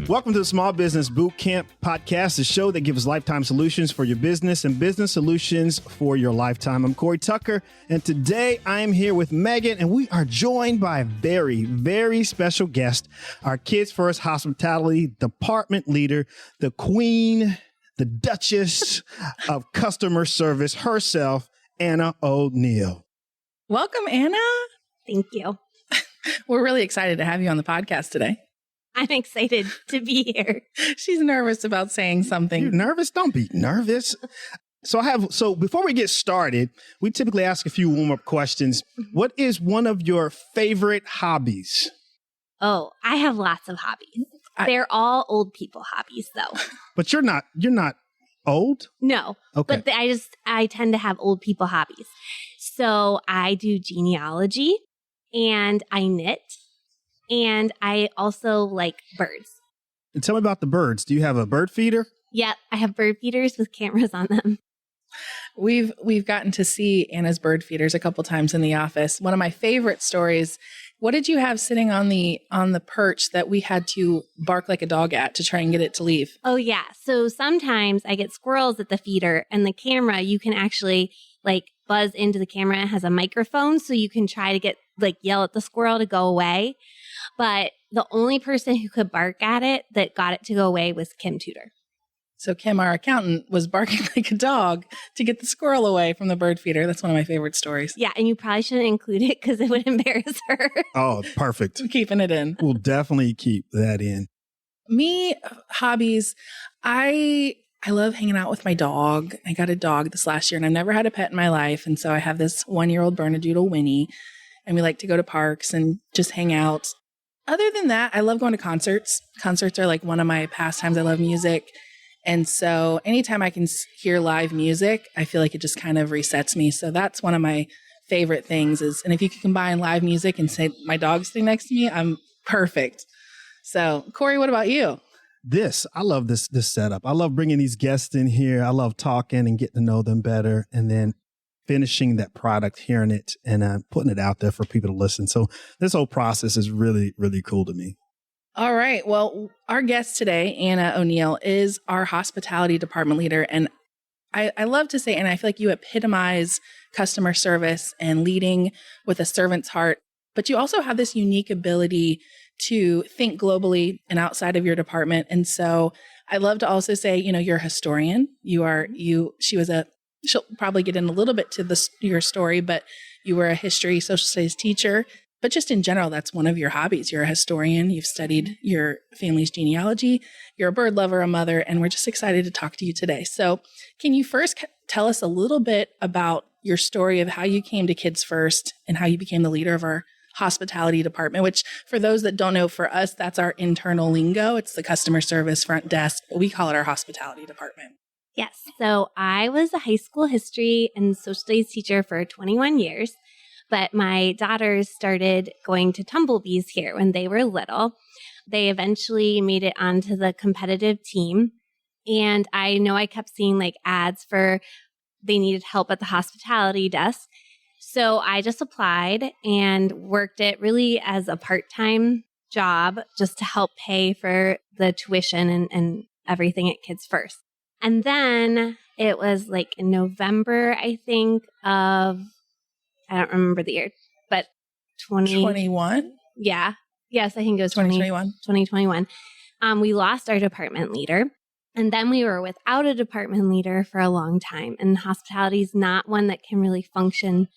Welcome to the Small Business Boot Camp podcast, the show that gives lifetime solutions for your business and business solutions for your lifetime. I'm Corey Tucker, and today I am here with Megan, and we are joined by a very, very special guest, our Kids First Hospitality Department leader, the queen, the Duchess of customer service herself, Anna O'Neill. Welcome, Anna. Thank you. We're really excited to have you on the podcast today. I'm excited to be here. She's nervous about saying something. You're nervous? Don't be nervous. So before we get started, we typically ask a few warm-up questions. What is one of your favorite hobbies? Oh, I have lots of hobbies. They're all old people hobbies, though. But you're not old? No. Okay. But I tend to have old people hobbies. So I do genealogy, and I knit, and I also like birds. And tell me about the birds. Do you have a bird feeder? Yep, I have bird feeders with cameras on them. We've gotten to see Anna's bird feeders a couple times in the office. One of my favorite stories. What did you have sitting on the perch that we had to bark like a dog at to try and get it to leave? Oh, yeah. So sometimes I get squirrels at the feeder, and the camera, you can actually buzz into the camera. It has a microphone, so you can try to yell at the squirrel to go away. But the only person who could bark at it that got it to go away was Kim Tudor. So Kim, our accountant, was barking like a dog to get the squirrel away from the bird feeder. That's one of my favorite stories. Yeah, and you probably shouldn't include it because it would embarrass her. Oh, perfect. I'm keeping it in. We'll definitely keep that in. Me, hobbies, I love hanging out with my dog. I got a dog this last year, and I've never had a pet in my life. And so I have this 1-year-old Bernedoodle, Winnie, and we like to go to parks and just hang out. Other than that, I love going to concerts. Concerts are one of my pastimes. I love music. And so anytime I can hear live music, I feel like it just kind of resets me. So that's one of my favorite things and if you can combine live music and say my dog's sitting next to me, I'm perfect. So Corey, what about you? I love this setup. I love bringing these guests in here. I love talking and getting to know them better, and then finishing that product, hearing it, and putting it out there for people to listen. So this whole process is really, really cool to me. All right. Well, our guest today, Anna O'Neill, is our hospitality department leader. And I love to say, and I feel like you epitomize customer service and leading with a servant's heart. But you also have this unique ability to think globally and outside of your department. And so I love to also say, you're a historian. She'll probably get in a little bit to your story, but you were a history, social studies teacher. But just in general, that's one of your hobbies. You're a historian. You've studied your family's genealogy. You're a bird lover, a mother, and we're just excited to talk to you today. So can you first tell us a little bit about your story of how you came to Kids First and how you became the leader of our hospitality department, which for those that don't know, for us, that's our internal lingo. It's the customer service front desk, but we call it our hospitality department. Yes. So I was a high school history and social studies teacher for 21 years. But my daughters started going to Tumblebees here when they were little. They eventually made it onto the competitive team. And I know I kept seeing ads for they needed help at the hospitality desk. So I just applied and worked it really as a part-time job just to help pay for the tuition and everything at Kids First. And then it was in November, I think, of I don't remember the year, but 2021? Yeah. Yes, I think it was 2021. 2021. We lost our department leader, and then we were without a department leader for a long time. And hospitality is not one that can really function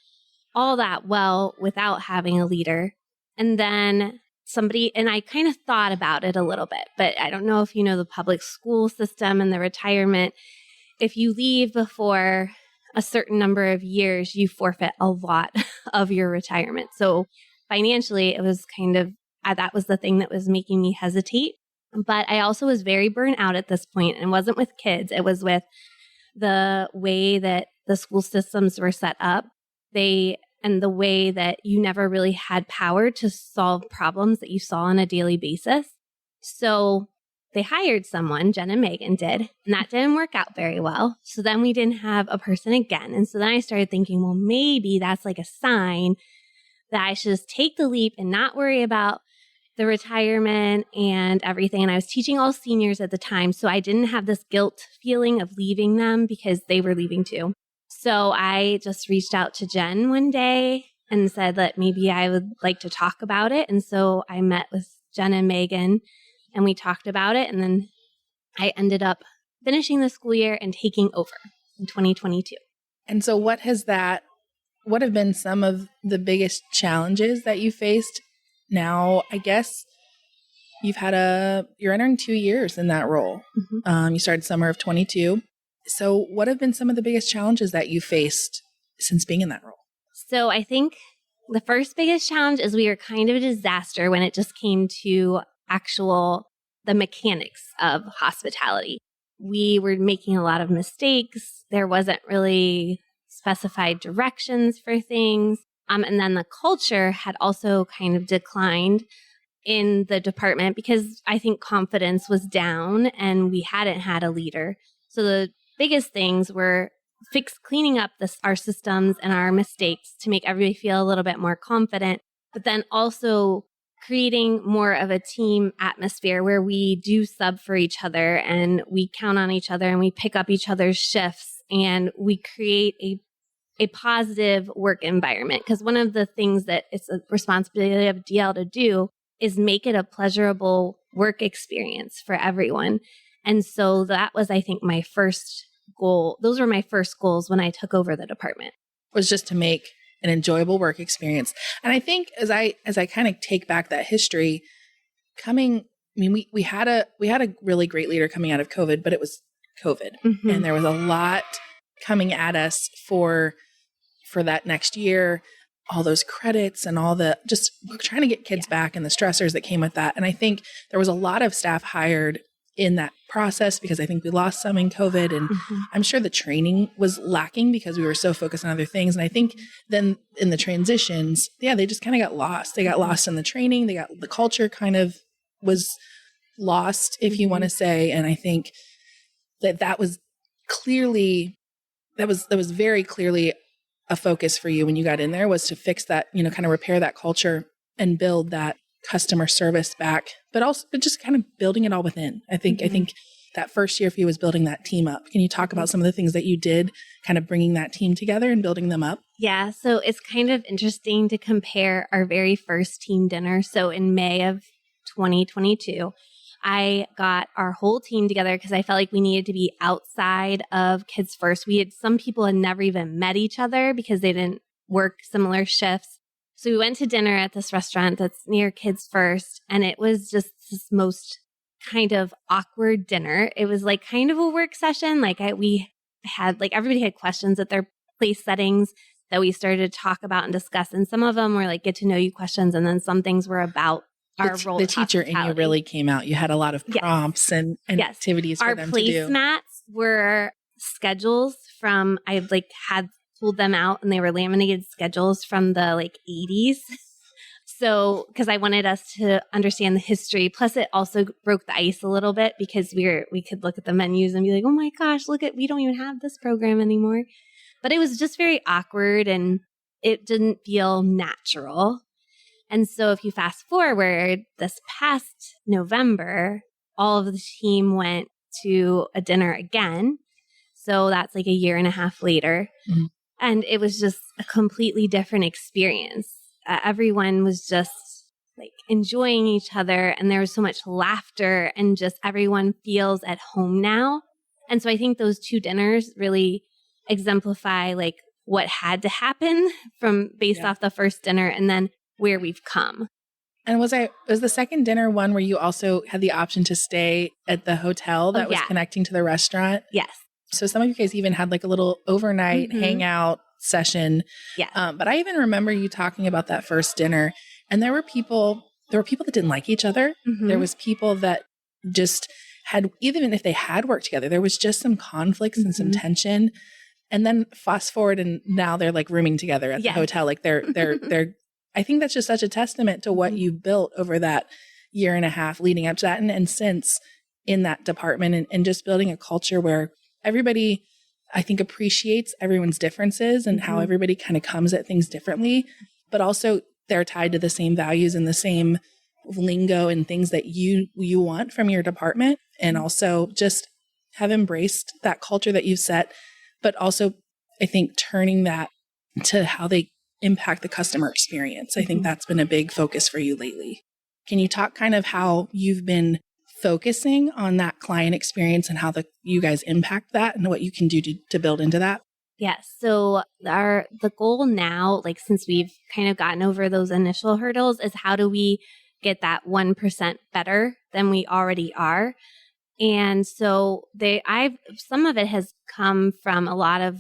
all that well without having a leader. And then and I kind of thought about it a little bit, but I don't know if you know the public school system and the retirement. If you leave before a certain number of years, you forfeit a lot of your retirement. So financially, it was that was the thing that was making me hesitate. But I also was very burnt out at this point, and it wasn't with kids. It was with the way that the school systems were set up. And the way that you never really had power to solve problems that you saw on a daily basis. So they hired someone, Jen and Megan did, and that didn't work out very well. So then we didn't have a person again. And so then I started thinking, well, maybe that's a sign that I should just take the leap and not worry about the retirement and everything. And I was teaching all seniors at the time. So I didn't have this guilt feeling of leaving them because they were leaving too. So I just reached out to Jen one day and said that maybe I would like to talk about it. And so I met with Jen and Megan and we talked about it. And then I ended up finishing the school year and taking over in 2022. And so what have been some of the biggest challenges that you faced? Now, I guess you're entering 2 years in that role. Mm-hmm. You started summer of 22. So what have been some of the biggest challenges that you faced since being in that role? So I think the first biggest challenge is we were kind of a disaster when it just came to the mechanics of hospitality. We were making a lot of mistakes. There wasn't really specified directions for things. And then the culture had also kind of declined in the department because I think confidence was down and we hadn't had a leader. So the biggest things were cleaning up our systems and our mistakes to make everybody feel a little bit more confident, but then also creating more of a team atmosphere where we do sub for each other and we count on each other and we pick up each other's shifts and we create a positive work environment. Because one of the things that it's a responsibility of DL to do is make it a pleasurable work experience for everyone. And so that was, I think, my first goal. Those were my first goals when I took over the department. Was just to make an enjoyable work experience. And I think as I kind of take back that history, we had a really great leader coming out of COVID, but it was COVID. Mm-hmm. And there was a lot coming at us for that next year, all those credits and all the just trying to get kids back and the stressors that came with that. And I think there was a lot of staff hired in that process because I think we lost some in COVID, and I'm sure the training was lacking because we were so focused on other things. And I think then in the transitions, they just kind of got lost. They got lost in the training. The culture kind of was lost, if you want to say. And I think that was very clearly a focus for you when you got in there, was to fix that, kind of repair that culture and build that customer service back, but just kind of building it all within. I think that first year for you was building that team up. Can you talk about some of the things that you did, kind of bringing that team together and building them up? Yeah. So it's kind of interesting to compare our very first team dinner. So in May of 2022, I got our whole team together because I felt like we needed to be outside of Kids First. Some people had never even met each other because they didn't work similar shifts. So we went to dinner at this restaurant that's near Kids First, and it was just this most kind of awkward dinner. It was like kind of a work session. We had everybody had questions at their place settings that we started to talk about and discuss. And some of them were like get to know you questions. And then some things were about our role. The teacher in you really came out. You had a lot of prompts and activities for them to do. Our placemats were schedules from, I had pulled them out, and they were laminated schedules from the 80s. So, because I wanted us to understand the history. Plus, it also broke the ice a little bit because we could look at the menus and be like, oh my gosh, we don't even have this program anymore. But it was just very awkward and it didn't feel natural. And so if you fast forward this past November, all of the team went to a dinner again. So that's a year and a half later. Mm-hmm. And it was just a completely different experience. Everyone was just enjoying each other, and there was so much laughter, and just everyone feels at home now. And so I think those two dinners really exemplify what had to happen based off the first dinner and then where we've come. And was the second dinner one where you also had the option to stay at the hotel that was connecting to the restaurant? Yes. So some of you guys even had a little overnight hangout session. Yeah. But I even remember you talking about that first dinner, and there were people that didn't like each other. Mm-hmm. There was people that just had, even if they had worked together, there was just some conflicts and some tension. And then fast forward, and now they're rooming together at the hotel. They're I think that's just such a testament to what you built over that year and a half leading up to that and since in that department, and just building a culture where everybody, I think, appreciates everyone's differences and how everybody kind of comes at things differently, but also they're tied to the same values and the same lingo and things that you want from your department, and also just have embraced that culture that you've set, but also I think turning that to how they impact the customer experience. I think that's been a big focus for you lately. Can you talk kind of how you've been focusing on that client experience and how you guys impact that and what you can do to build into that? Yes. So the goal now, like since we've kind of gotten over those initial hurdles, is how do we get that 1% better than we already are? And so some of it has come from a lot of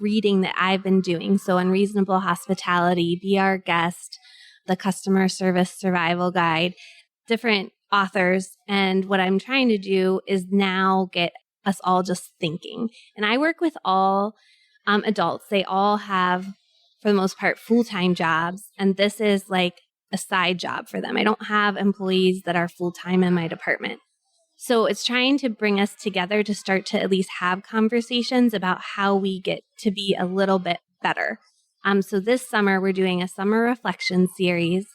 reading that I've been doing. So Unreasonable Hospitality, Be Our Guest, the Customer Service Survival Guide, different authors. And what I'm trying to do is now get us all just thinking. And I work with all adults. They all have, for the most part, full-time jobs. And this is like a side job for them. I don't have employees that are full-time in my department. So it's trying to bring us together to start to at least have conversations about how we get to be a little bit better. So this summer, we're doing a summer reflection series.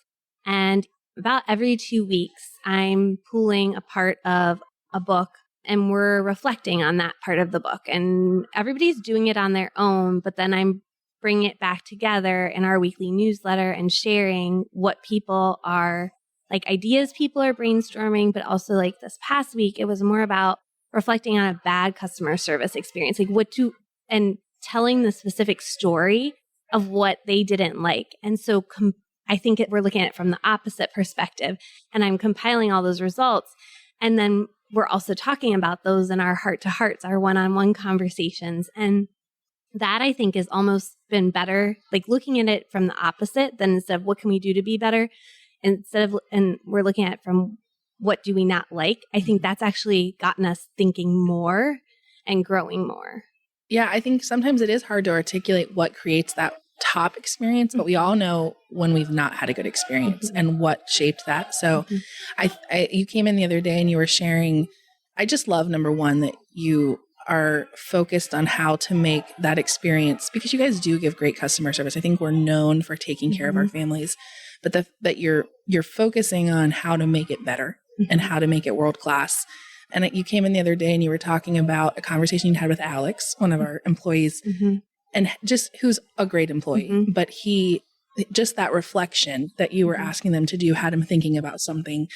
And about every 2 weeks, I'm pulling a part of a book and we're reflecting on that part of the book. And everybody's doing it on their own, but then I'm bringing it back together in our weekly newsletter and sharing what people are like ideas people are brainstorming, but also like this past week, it was more about reflecting on a bad customer service experience, like and telling the specific story of what they didn't like. And so I think we're looking at it from the opposite perspective, and I'm compiling all those results. And then we're also talking about those in our heart-to-hearts, our one-on-one conversations. And that I think has almost been better, like looking at it from the opposite than instead of what can we do to be better? And we're looking at it from what do we not like? I think that's actually gotten us thinking more and growing more. Yeah, I think sometimes it is hard to articulate what creates that top experience, but we all know when we've not had a good experience and what shaped that. So you came in the other day and you were sharing, I just love, number one, that you are focused on how to make that experience, because you guys do give great customer service. I think we're known for taking care of our families, but that you're focusing on how to make it better and how to make it world class. And you came in the other day and you were talking about a conversation you had with Alex, one of our employees, and just who's a great employee, but just that reflection that you were asking them to do had him thinking about something.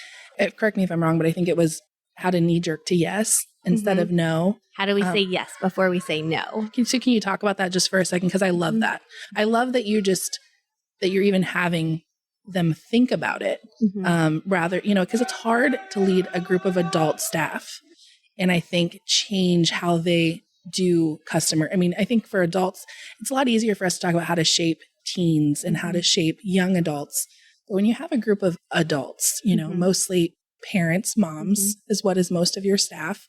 Correct me if I'm wrong, but I think it was how to knee jerk to yes instead of no. How do we say yes before we say no? Can you talk about that just for a second? Because I love that. I love that you're even having them think about it rather, because it's hard to lead a group of adult staff and I think change how they do customer. I mean, I think for adults, it's a lot easier for us to talk about how to shape teens and how to shape young adults. But when you have a group of adults, mostly parents, moms is what is most of your staff,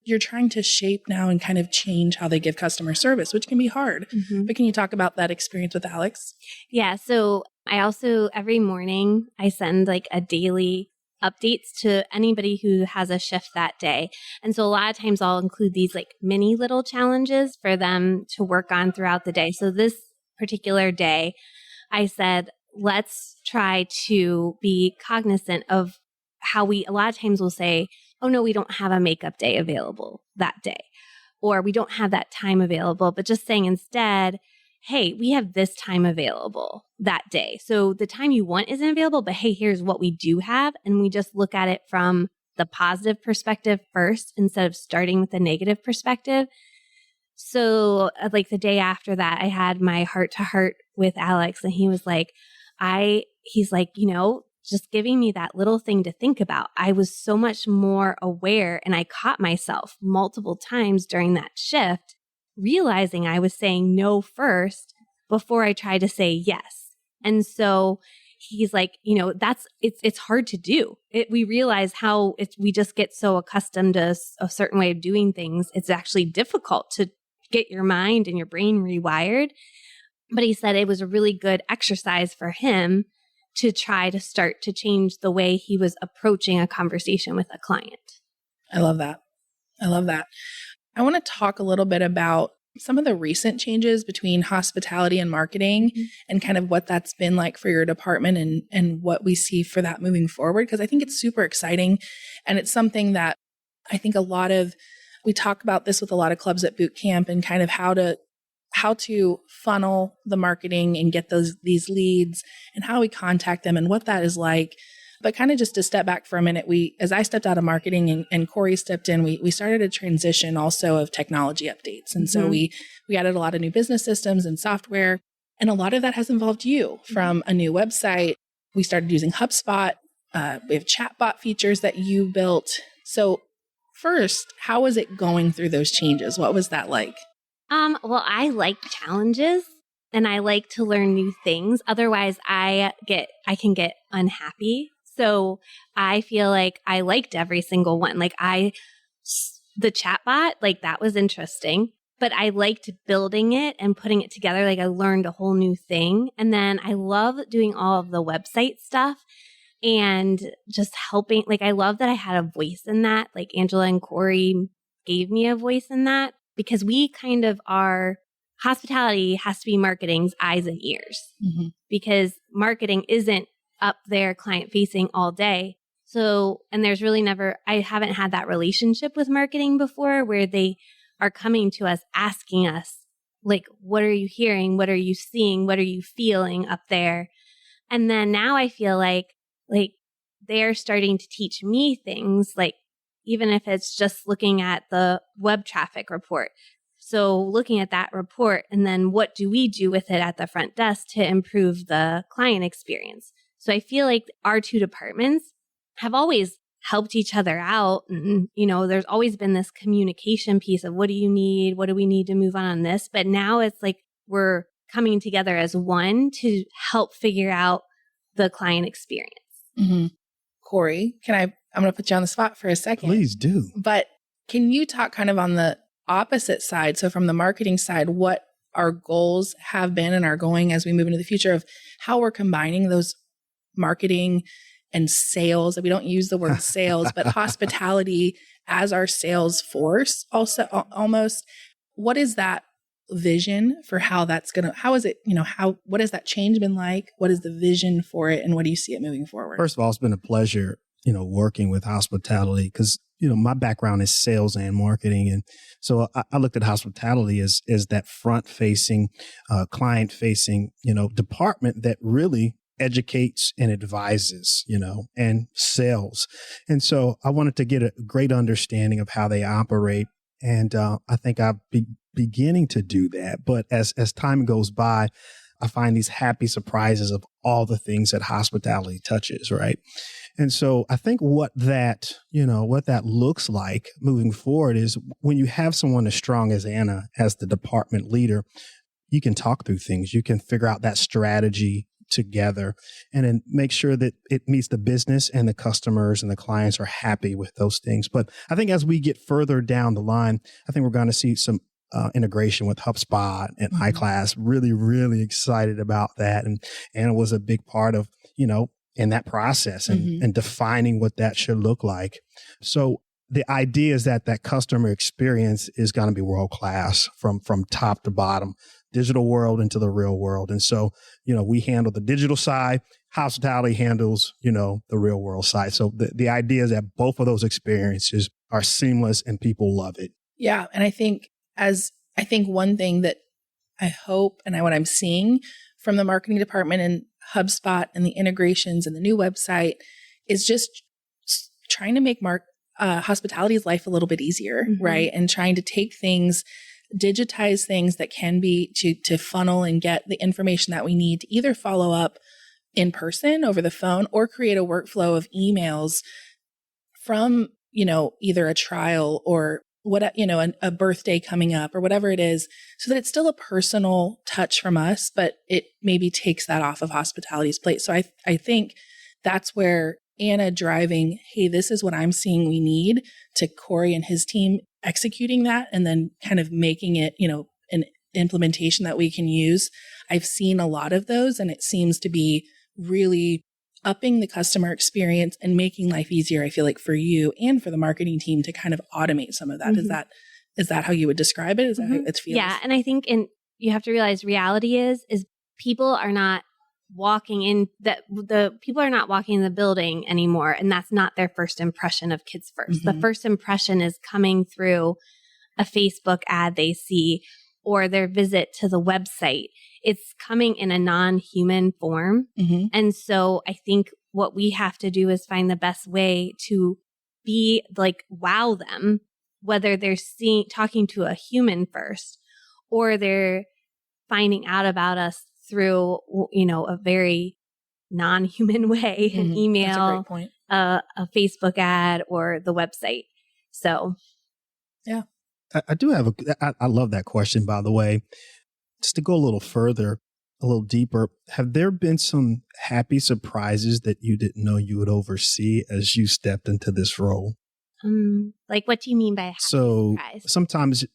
you're trying to shape now and kind of change how they give customer service, which can be hard. But can you talk about that experience with Alex? Yeah. So I also, every morning, I send like a daily updates to anybody who has a shift that day. And so a lot of times I'll include these like mini little challenges for them to work on throughout the day. So this particular day, I said, let's try to be cognizant of how a lot of times we'll say, oh no, we don't have a makeup day available that day, or we don't have that time available, but just saying instead, hey, we have this time available that day. So the time you want isn't available, but hey, here's what we do have. And we just look at it from the positive perspective first instead of starting with the negative perspective. So like the day after that, I had my heart to heart with Alex, and he was like, just giving me that little thing to think about. I was so much more aware, and I caught myself multiple times during that shift, realizing I was saying no first before I tried to say yes. And so he's like, it's hard to do. We realize how we just get so accustomed to a certain way of doing things. It's actually difficult to get your mind and your brain rewired. But he said it was a really good exercise for him to try to start to change the way he was approaching a conversation with a client. I love that. I want to talk a little bit about some of the recent changes between hospitality and marketing and kind of what that's been like for your department and what we see for that moving forward. Because I think it's super exciting. And it's something that I think we talk about this with a lot of clubs at boot camp and kind of how to funnel the marketing and get these leads and how we contact them and what that is like. But kind of just to step back for a minute, as I stepped out of marketing and Corey stepped in, we started a transition also of technology updates. And so we added a lot of new business systems and software. And a lot of that has involved you from a new website. We started using HubSpot. We have chatbot features that you built. So first, how was it going through those changes? What was that like? Well, I like challenges and I like to learn new things. Otherwise, I can get unhappy. So I feel like I liked every single one. Like the chatbot, like that was interesting, but I liked building it and putting it together. Like I learned a whole new thing. And then I love doing all of the website stuff and just helping. Like I love that I had a voice in that. Like Angela and Corey gave me a voice in that because we kind of are, hospitality has to be marketing's eyes and ears because marketing isn't up there client facing all day. So, and there's really I haven't had that relationship with marketing before where they are coming to us, asking us, like, what are you hearing? What are you seeing? What are you feeling up there? And then now I feel like they're starting to teach me things, like, even if it's just looking at the web traffic report. So looking at that report and then what do we do with it at the front desk to improve the client experience? So I feel like our two departments have always helped each other out. And, there's always been this communication piece of what do you need? What do we need to move on this? But now it's like we're coming together as one to help figure out the client experience. Mm-hmm. Corey, I'm going to put you on the spot for a second. Please do. But can you talk kind of on the opposite side? So from the marketing side, what our goals have been and are going as we move into the future of how we're combining those marketing and sales. We don't use the word sales, but hospitality as our sales force also almost. What is that vision for how that's going to, how is it, what has that change been like? What is the vision for it? And what do you see it moving forward? First of all, it's been a pleasure, working with hospitality because, my background is sales and marketing. And so I looked at hospitality as that front facing, client facing, department that really educates and advises, and sells. And so I wanted to get a great understanding of how they operate. And I think I've been beginning to do that. But as time goes by, I find these happy surprises of all the things that hospitality touches, right? And so I think what that looks like moving forward is when you have someone as strong as Anna as the department leader, you can talk through things. You can figure out that strategy together and then make sure that it meets the business and the customers and the clients are happy with those things. But I think as we get further down the line, I think we're going to see some integration with HubSpot and iClass. Really, really excited about that. And Anna was a big part of, in that process and defining what that should look like. So the idea is that customer experience is going to be world-class from top to bottom, digital world into the real world. And so, we handle the digital side, hospitality handles, the real world side. So the idea is that both of those experiences are seamless and people love it. Yeah. And I think one thing that I hope and what I'm seeing from the marketing department and HubSpot and the integrations and the new website is just trying to make hospitality's life a little bit easier, right? And trying to take things, digitize things that can be to funnel and get the information that we need to either follow up in person over the phone or create a workflow of emails from, either a trial or a birthday coming up or whatever it is, so that it's still a personal touch from us, but it maybe takes that off of hospitality's plate. So I think that's where Anna driving, hey, this is what I'm seeing we need, to Corey and his team executing that and then kind of making it, an implementation that we can use. I've seen a lot of those and it seems to be really upping the customer experience and making life easier, I feel like, for you and for the marketing team to kind of automate some of that. Is Is that how you would describe it? Is that how it feels? Yeah. And I think you have to realize reality is people are not walking in the people are not walking in the building anymore. And that's not their first impression of Kids First. The first impression is coming through a Facebook ad they see or their visit to the website. It's coming in a non-human form. And so I think what we have to do is find the best way to be like, wow them, whether they're talking to a human first or they're finding out about us through, a very non-human way, an email, That's a great point. A Facebook ad, or the website. So, yeah. I do have I love that question, by the way. Just to go a little further, a little deeper, have there been some happy surprises that you didn't know you would oversee as you stepped into this role? Like, what do you mean by happy surprise? Sometimes,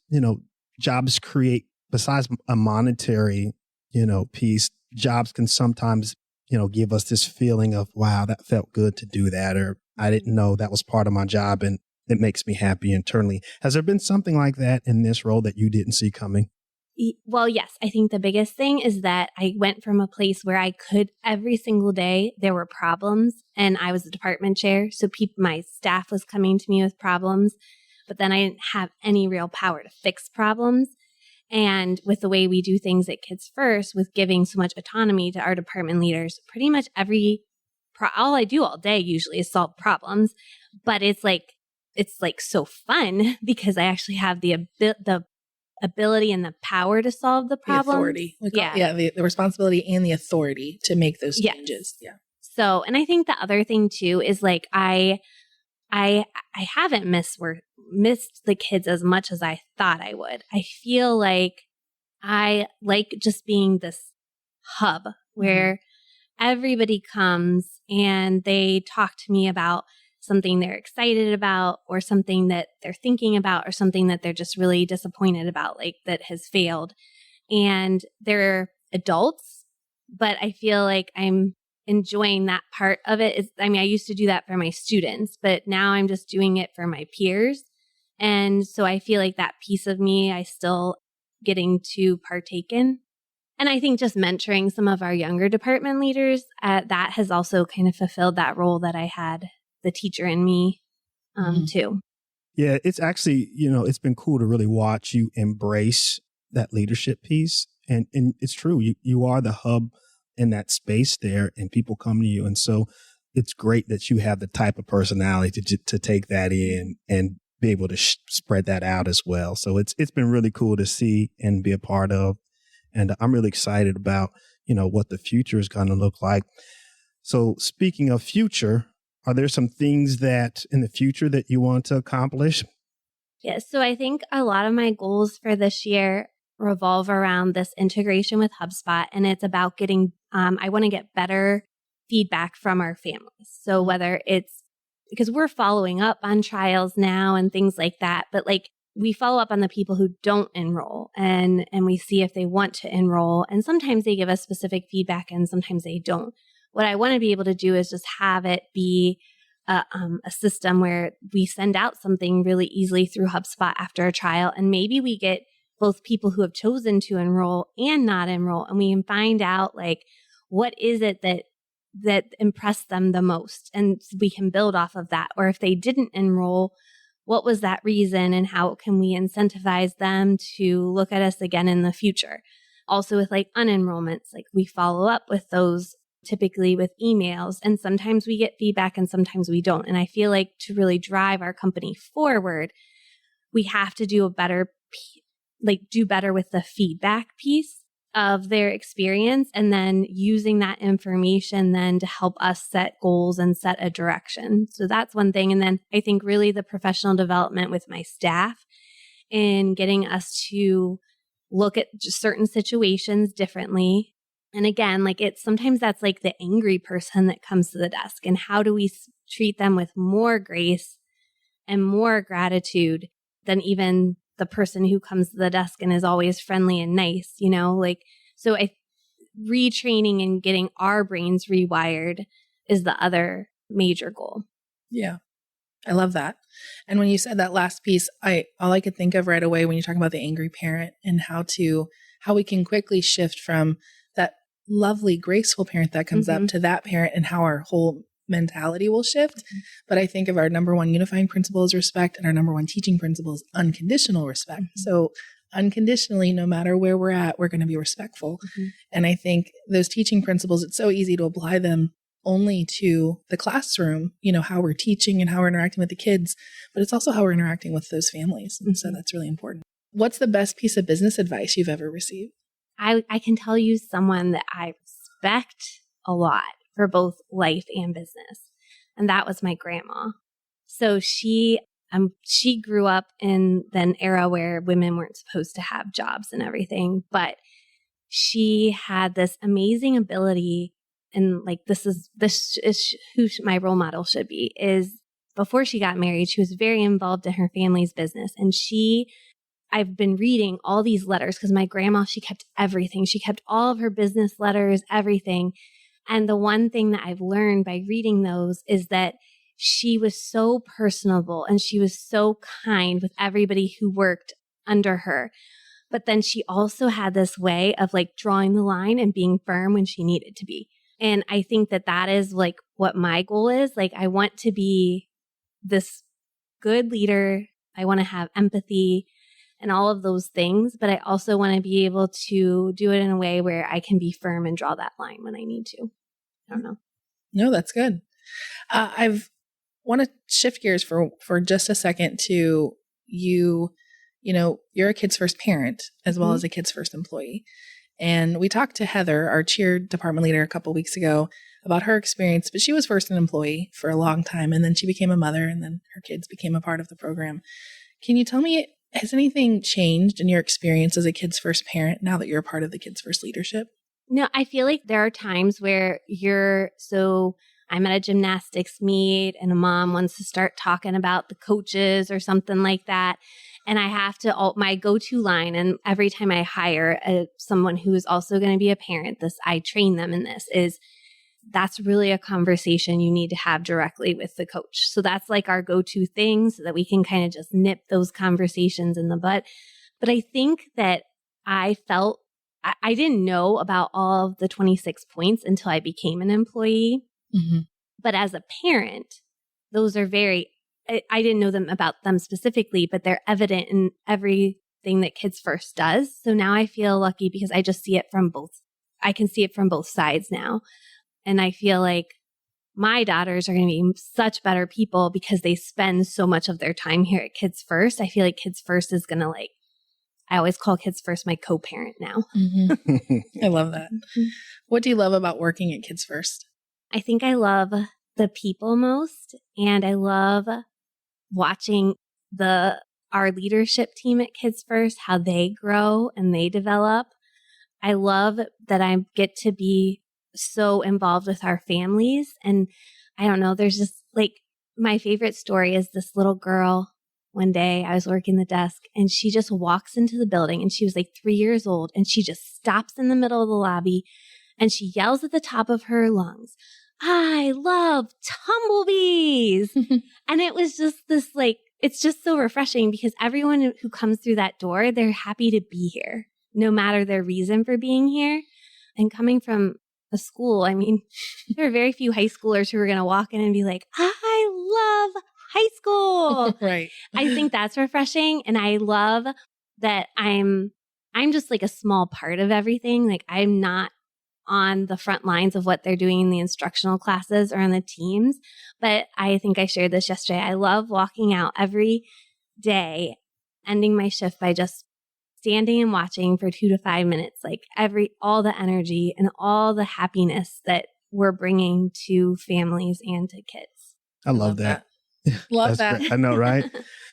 jobs create, besides a monetary, piece, jobs can sometimes, give us this feeling of, wow, that felt good to do that, or I didn't know that was part of my job and it makes me happy internally. Has there been something like that in this role that you didn't see coming? Well, yes. I think the biggest thing is that I went from a place where I could every single day, there were problems and I was the department chair. So my staff was coming to me with problems, but then I didn't have any real power to fix problems. And with the way we do things at Kids First, with giving so much autonomy to our department leaders, pretty much all I do all day usually is solve problems. But it's like so fun because I actually have the ability and the power to solve the problem. The authority. The responsibility and the authority to make those changes. Yeah. So, and I think the other thing too is like I haven't missed the kids as much as I thought I would. I feel like I like just being this hub where everybody comes and they talk to me about something they're excited about or something that they're thinking about or something that they're just really disappointed about, like that has failed. And they're adults, but I feel like I'm enjoying that part of it. I used to do that for my students, but now I'm just doing it for my peers. And so I feel like that piece of me, I still getting to partake in. And I think just mentoring some of our younger department leaders, that has also kind of fulfilled that role that I had the teacher in me too. Yeah, it's actually, it's been cool to really watch you embrace that leadership piece. And it's true, you are the hub in that space there and people come to you. And so it's great that you have the type of personality to take that in and be able to spread that out as well. So it's been really cool to see and be a part of. And I'm really excited about, what the future is going to look like. So speaking of future, are there some things that in the future that you want to accomplish? Yes. So I think a lot of my goals for this year revolve around this integration with HubSpot. And it's about I want to get better feedback from our families. So whether it's because we're following up on trials now and things like that, but like we follow up on the people who don't enroll and we see if they want to enroll. And sometimes they give us specific feedback and sometimes they don't. What I want to be able to do is just have it be a system where we send out something really easily through HubSpot after a trial. And maybe we get both people who have chosen to enroll and not enroll. And we can find out like, what is it that impressed them the most? And we can build off of that. Or if they didn't enroll, what was that reason and how can we incentivize them to look at us again in the future? Also with like unenrollments, like we follow up with those typically with emails, and sometimes we get feedback and sometimes we don't. And I feel like to really drive our company forward, we have to do do better with the feedback piece of their experience and then using that information then to help us set goals and set a direction. So that's one thing. And then I think really the professional development with my staff and getting us to look at just certain situations differently. And again, like sometimes that's like the angry person that comes to the desk, and how do we treat them with more grace and more gratitude than even the person who comes to the desk and is always friendly and nice, so retraining and getting our brains rewired is the other major goal. Yeah. I love that. And when you said that last piece, all I could think of right away when you're talking about the angry parent and how we can quickly shift from that lovely, graceful parent that comes up to that parent and how our whole mentality will shift. But I think of our number one unifying principle is respect, and our number one teaching principle is unconditional respect. So unconditionally, no matter where we're at, we're going to be respectful. And I think those teaching principles, it's so easy to apply them only to the classroom, how we're teaching and how we're interacting with the kids, but it's also how we're interacting with those families. And so that's really important. What's the best piece of business advice you've ever received? I can tell you someone that I respect a lot for both life and business. And that was my grandma. So she grew up in an era where women weren't supposed to have jobs and everything, but she had this amazing ability. And like, this is who my role model should be, is before she got married, she was very involved in her family's business. And I've been reading all these letters because my grandma, she kept everything. She kept all of her business letters, everything. And the one thing that I've learned by reading those is that she was so personable and she was so kind with everybody who worked under her. But then she also had this way of like drawing the line and being firm when she needed to be. And I think that is like what my goal is. Like, I want to be this good leader. I want to have empathy and all of those things, but I also want to be able to do it in a way where I can be firm and draw that line when I need to. I don't know. No, that's good. I want to shift gears for just a second to you. You're a Kids First parent as well as a Kids First employee. And we talked to Heather, our cheer department leader, a couple of weeks ago about her experience, but she was first an employee for a long time, and then she became a mother, and then her kids became a part of the program. Can you tell me, has anything changed in your experience as a Kids First parent now that you're a part of the Kids First leadership? No, I feel like there are times where I'm at a gymnastics meet and a mom wants to start talking about the coaches or something like that. And I have to, my go-to line, and every time I hire someone who is also going to be a parent, I train them in this, is that's really a conversation you need to have directly with the coach. So that's like our go-to thing so that we can kind of just nip those conversations in the butt. But I think that I felt, I didn't know about all of the 26 points until I became an employee. But as a parent, those are I didn't know about them specifically, but they're evident in everything that Kids First does. So now I feel lucky because I just see it I can see it from both sides now. And I feel like my daughters are going to be such better people because they spend so much of their time here at Kids First. I feel like Kids First is going to I always call Kids First my co-parent now. I love that. What do you love about working at Kids First? I think I love the people most, and I love watching our leadership team at Kids First, how they grow and they develop. I love that I get to be so involved with our families. And I don't know, there's just my favorite story is this little girl. One day I was working the desk and she just walks into the building, and she was 3 years old, and she just stops in the middle of the lobby and she yells at the top of her lungs, "I love tumblebees." And it was just this it's just so refreshing because everyone who comes through that door, they're happy to be here, no matter their reason for being here. And coming from a school, I mean, there are very few high schoolers who are going to walk in and be like, "I love high school." Right. I think that's refreshing. And I love that I'm just a small part of everything. I'm not on the front lines of what they're doing in the instructional classes or on the teams. But I think I shared this yesterday. I love walking out every day, ending my shift by just standing and watching for 2 to 5 minutes, all the energy and all the happiness that we're bringing to families and to kids. I love that. Love that. Great. I know, right?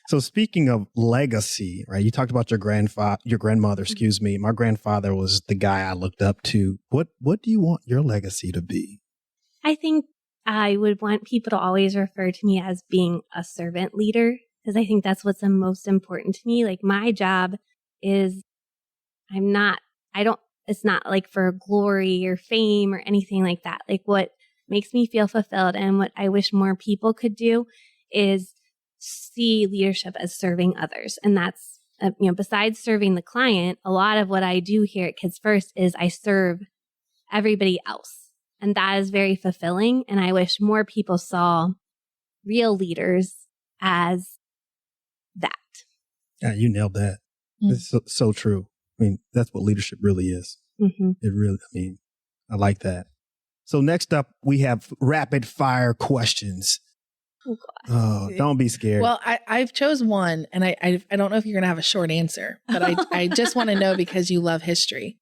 So speaking of legacy, right? You talked about your grandmother, excuse me. My grandfather was the guy I looked up to. What do you want your legacy to be? I think I would want people to always refer to me as being a servant leader, because I think that's what's the most important to me. My job is, it's not for glory or fame or anything like that. What makes me feel fulfilled and what I wish more people could do is see leadership as serving others. And that's, besides serving the client, a lot of what I do here at Kids First is I serve everybody else. And that is very fulfilling. And I wish more people saw real leaders as that. Yeah, you nailed that. It's so true. I mean, that's what leadership really is. Mm-hmm. It really, I like that. So next up, we have rapid fire questions. Oh, God. Oh, don't be scared. Well, I've chose one, and I don't know if you're going to have a short answer, but I just want to know because you love history.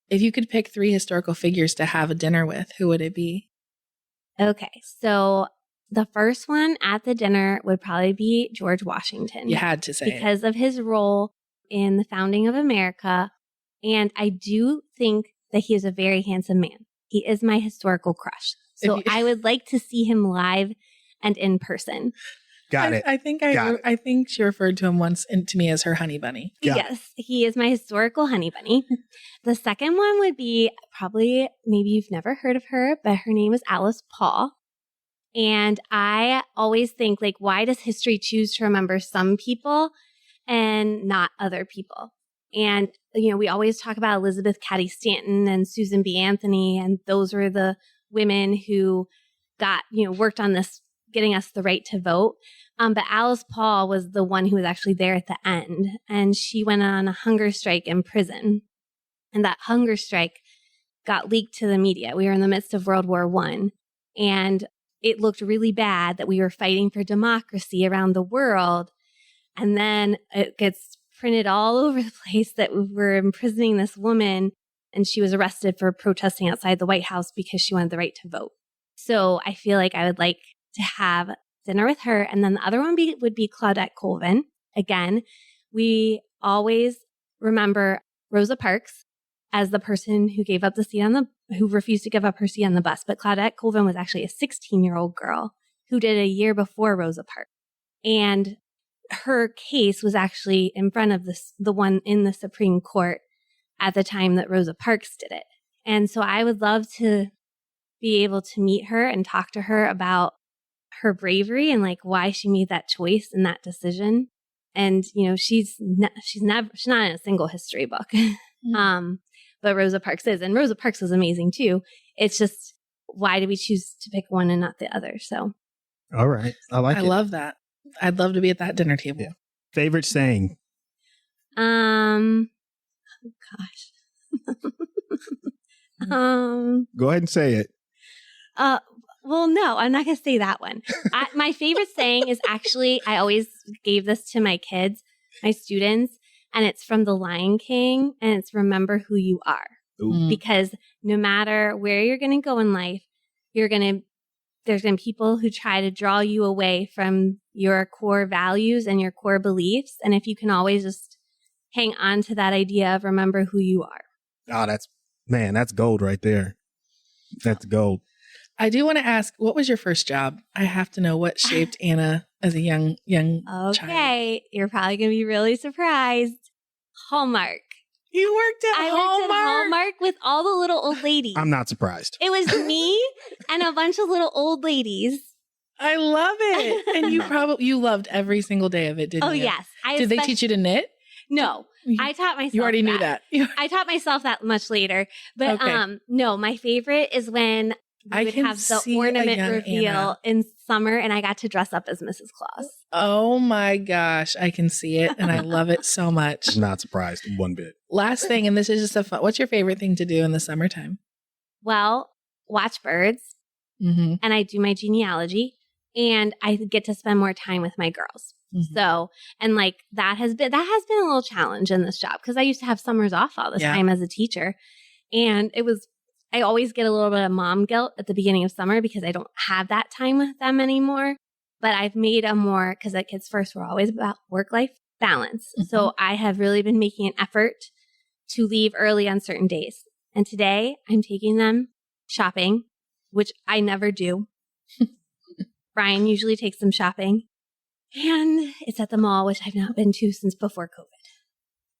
If you could pick 3 historical figures to have a dinner with, who would it be? Okay, so the first one at the dinner would probably be George Washington. You had to say because of his role in the founding of America. And I do think that he is a very handsome man. He is my historical crush. So I would like to see him live and in person. Got it. I think she referred to him once to me as her honey bunny. Yes, he is my historical honey bunny. The second one would be probably, maybe you've never heard of her, but her name is Alice Paul. And I always think, like, why does history choose to remember some people and not other people? And, we always talk about Elizabeth Cady Stanton and Susan B. Anthony, and those were the women who got, worked on this, getting us the right to vote. But Alice Paul was the one who was actually there at the end, and she went on a hunger strike in prison. And that hunger strike got leaked to the media. We were in the midst of World War I, and it looked really bad that we were fighting for democracy around the world. And then it gets printed all over the place that we were imprisoning this woman, and she was arrested for protesting outside the White House because she wanted the right to vote. So I feel like I would like to have dinner with her. And then the other one would be Claudette Colvin. Again, we always remember Rosa Parks as the person who gave up the seat who refused to give up her seat on the bus. But Claudette Colvin was actually a 16-year-old girl who did a year before Rosa Parks. And her case was actually in front of the one in the Supreme Court at the time that Rosa Parks did it. And so I would love to be able to meet her and talk to her about her bravery and like why she made that choice and that decision. And, she's not in a single history book. But Rosa Parks is, and Rosa Parks was amazing too. It's just, why did we choose to pick one and not the other? So. All right. I love that. I'd love to be at that dinner table. Yeah. Favorite saying? Oh gosh. Go ahead and say it. Well, no, I'm not going to say that one. My favorite saying is actually, I always gave this to my kids, my students, and it's from The Lion King, and it's remember who you are. Ooh. Because no matter where you're going to go in life, there's going to be people who try to draw you away from your core values and your core beliefs. And if you can always just hang on to that idea of remember who you are. Oh, that's gold right there. That's gold. I do want to ask, what was your first job? I have to know what shaped Anna as a young child. Okay, you're probably going to be really surprised. Hallmark. You worked at Hallmark? I worked at Hallmark with all the little old ladies. I'm not surprised. It was me and a bunch of little old ladies. I love it. And you loved every single day of it, didn't you? Oh, yes. Did they teach you to knit? No, I taught myself. You already knew that. I taught myself that much later. But okay. No, my favorite is when we would have the ornament reveal Anna in summer, and I got to dress up as Mrs. Claus. Oh my gosh, I can see it, and I love it so much. I'm not surprised one bit. Last thing, and this is just a fun. What's your favorite thing to do in the summertime? Well, watch birds, and I do my genealogy, and I get to spend more time with my girls. Mm-hmm. So, and like that has been a little challenge in this job because I used to have summers off all the time as a teacher, and I always get a little bit of mom guilt at the beginning of summer because I don't have that time with them anymore. But I've made because at Kids First, we're always about work-life balance. Mm-hmm. So I have really been making an effort to leave early on certain days. And today I'm taking them shopping, which I never do. Brian usually takes them shopping. And it's at the mall, which I've not been to since before COVID.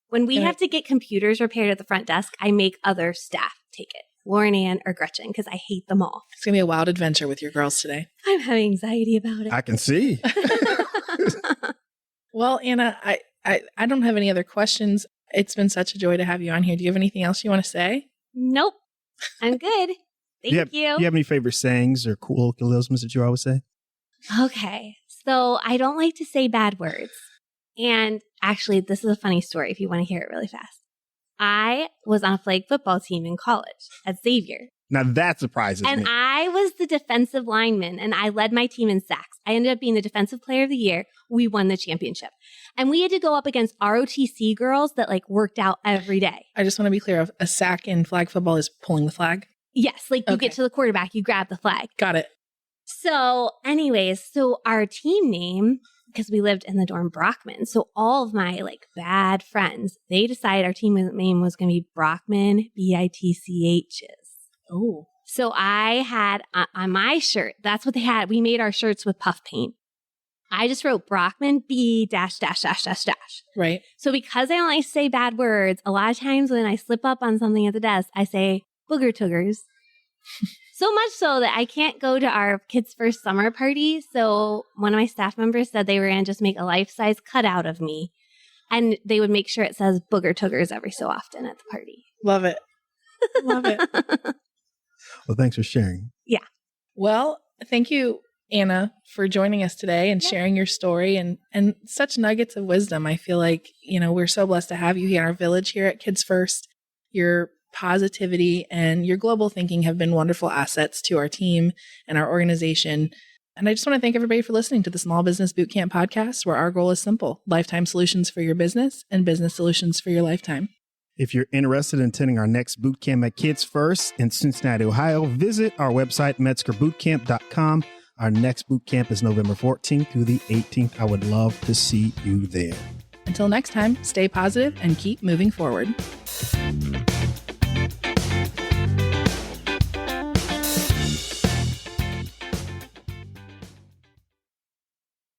When we have to get computers repaired at the front desk, I make other staff take it. Lauren Ann or Gretchen, because I hate them all. It's going to be a wild adventure with your girls today. I'm having anxiety about it. I can see. Well, Anna, I don't have any other questions. It's been such a joy to have you on here. Do you have anything else you want to say? Nope. I'm good. Thank you. Do you have any favorite sayings or colloquialisms that you always say? Okay. So I don't like to say bad words. And actually, this is a funny story if you want to hear it really fast. I was on a flag football team in college at Xavier. Now that surprises And me. I was the defensive lineman and I led my team in sacks. I ended up being the defensive player of the year. We won the championship. And we had to go up against ROTC girls that like worked out every day. I just want to be clear. A sack in flag football is pulling the flag. Like you Okay. get to the quarterback, you grab the flag. Got it. So anyways, so our team name, because we lived in the dorm Brockman. So all of my like bad friends, they decided our team name was going to be Brockman, BITCHs. Oh, So I had on my shirt, that's what they had. We made our shirts with puff paint. I just wrote Brockman B --. right. So because I don't like to say bad words, a lot of times when I slip up on something at the desk, I say booger toogers. So much so that I can't go to our kids' first summer party. So one of my staff members said they were going to just make a life-size cutout of me. And they would make sure it says booger toogers every so often at the party. Love it. Love it. Well, thanks for sharing. Well, thank you, Anna, for joining us today and sharing your story and such nuggets of wisdom. I feel like, we're so blessed to have you here in our village here at Kids First. Your positivity and your global thinking have been wonderful assets to our team and our organization. And I just want to thank everybody for listening to the Small Business Bootcamp podcast, where our goal is simple: lifetime solutions for your business and business solutions for your lifetime. If you're interested in attending our next bootcamp at Kids First in Cincinnati, Ohio, visit our website, metzgerbootcamp.com. Our next bootcamp is November 14th through the 18th. I would love to see you there. Until next time, stay positive and keep moving forward.